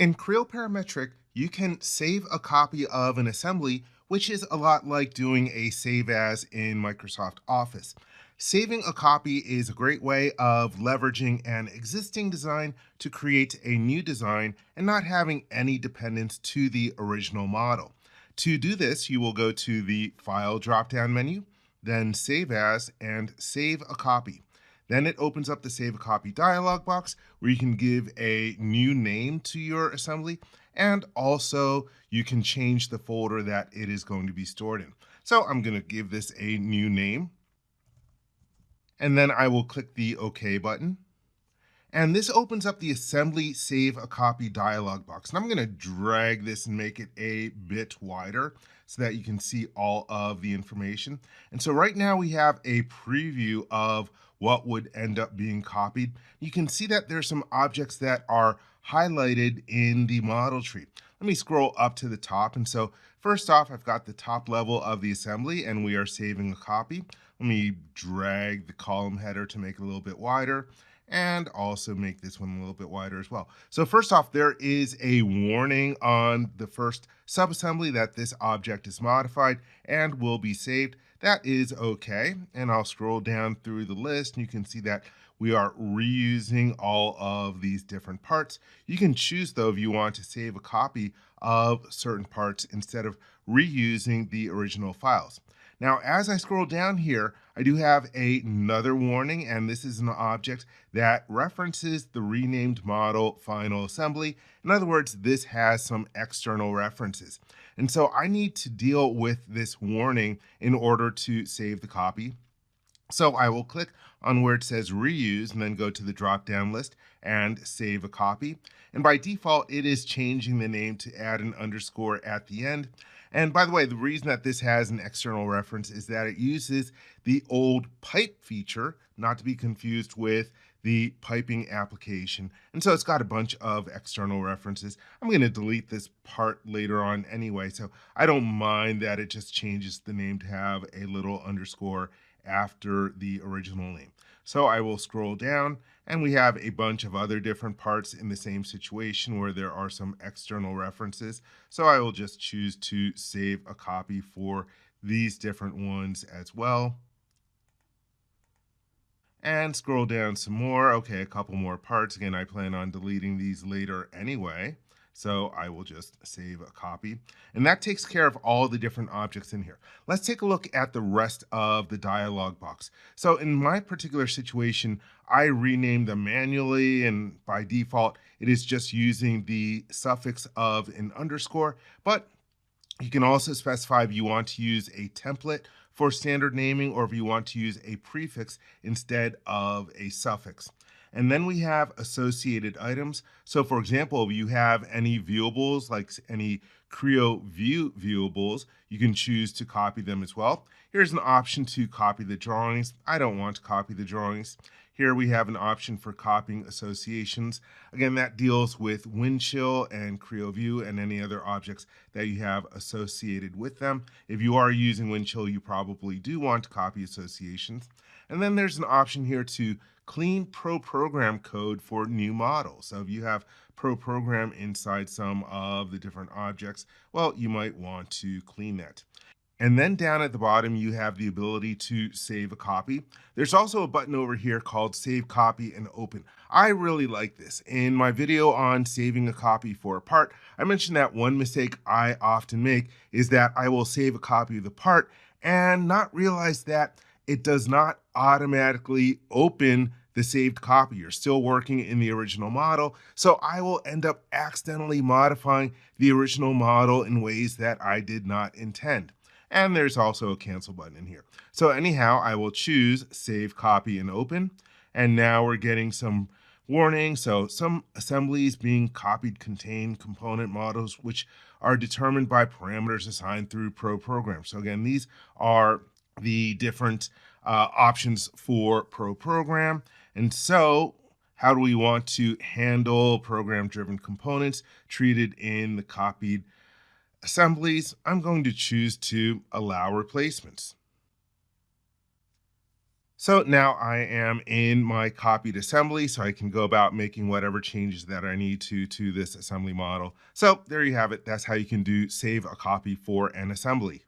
In Creo Parametric, you can save a copy of an assembly, which is a lot like doing a save as in Microsoft Office. Saving a copy is a great way of leveraging an existing design to create a new design and not having any dependence to the original model. To do this, you will go to the File drop-down menu, then Save As, and Save a Copy. Then it opens up the Save a Copy dialog box where you can give a new name to your assembly, and also you can change the folder that it is going to be stored in. So I'm going to give this a new name, and then I will click the OK button. And this opens up the Assembly Save a Copy dialog box. And I'm going to drag this and make it a bit wider so that you can see all of the information. And so right now we have a preview of what would end up being copied. You can see that there's some objects that are highlighted in the model tree. Let me scroll up to the top. And so first off, I've got the top level of the assembly and we are saving a copy. Let me drag the column header to make it a little bit wider, and also make this one a little bit wider as well. So first off, there is a warning on the first subassembly that this object is modified and will be saved. That is okay. And I'll scroll down through the list and you can see that we are reusing all of these different parts. You can choose though if you want to save a copy of certain parts instead of reusing the original files. Now, as I scroll down here, I do have another warning, and this is an object that references the renamed model final assembly. In other words, this has some external references. And so I need to deal with this warning in order to save the copy. So I will click on where it says reuse and then go to the drop-down list and save a copy. And by default, it is changing the name to add an underscore at the end. And by the way, the reason that this has an external reference is that it uses the old pipe feature, not to be confused with the piping application. And so it's got a bunch of external references. I'm going to delete this part later on anyway, so I don't mind that it just changes the name to have a little underscore after the original name. So I will scroll down and we have a bunch of other different parts in the same situation where there are some external references. So I will just choose to save a copy for these different ones as well. And scroll down some more. Okay, a couple more parts. Again, I plan on deleting these later anyway. So I will just save a copy. And that takes care of all the different objects in here. Let's take a look at the rest of the dialog box. So in my particular situation, I renamed them manually, and by default, it is just using the suffix of an underscore, but you can also specify if you want to use a template for standard naming or if you want to use a prefix instead of a suffix. And then we have associated items. So for example, if you have any viewables, like any Creo view viewables, you can choose to copy them as well. Here's an option to copy the drawings. I don't want to copy the drawings. Here we have an option for copying associations. Again, that deals with wind chill and Creo view and any other objects that you have associated with them. If you are using wind chill, you probably do want to copy associations. And then there's an option here to clean Pro Program code for new models. So if you have Pro Program inside some of the different objects, well, you might want to clean that. And then down at the bottom, you have the ability to save a copy. There's also a button over here called Save Copy and Open. I really like this. In my video on saving a copy for a part, I mentioned that one mistake I often make is that I will save a copy of the part and not realize that it does not automatically open the saved copy. You're still working in the original model, so I will end up accidentally modifying the original model in ways that I did not intend. And there's also a cancel button in here. So anyhow, I will choose Save Copy and Open. And now we're getting some warning. So some assemblies being copied contain component models which are determined by parameters assigned through Pro Program. So again, these are the different options for Pro Program. And so how do we want to handle program-driven components treated in the copied assemblies? I'm going to choose to allow replacements. So now I am in my copied assembly, so I can go about making whatever changes that I need to this assembly model. So there you have it. That's how you can do save a copy for an assembly.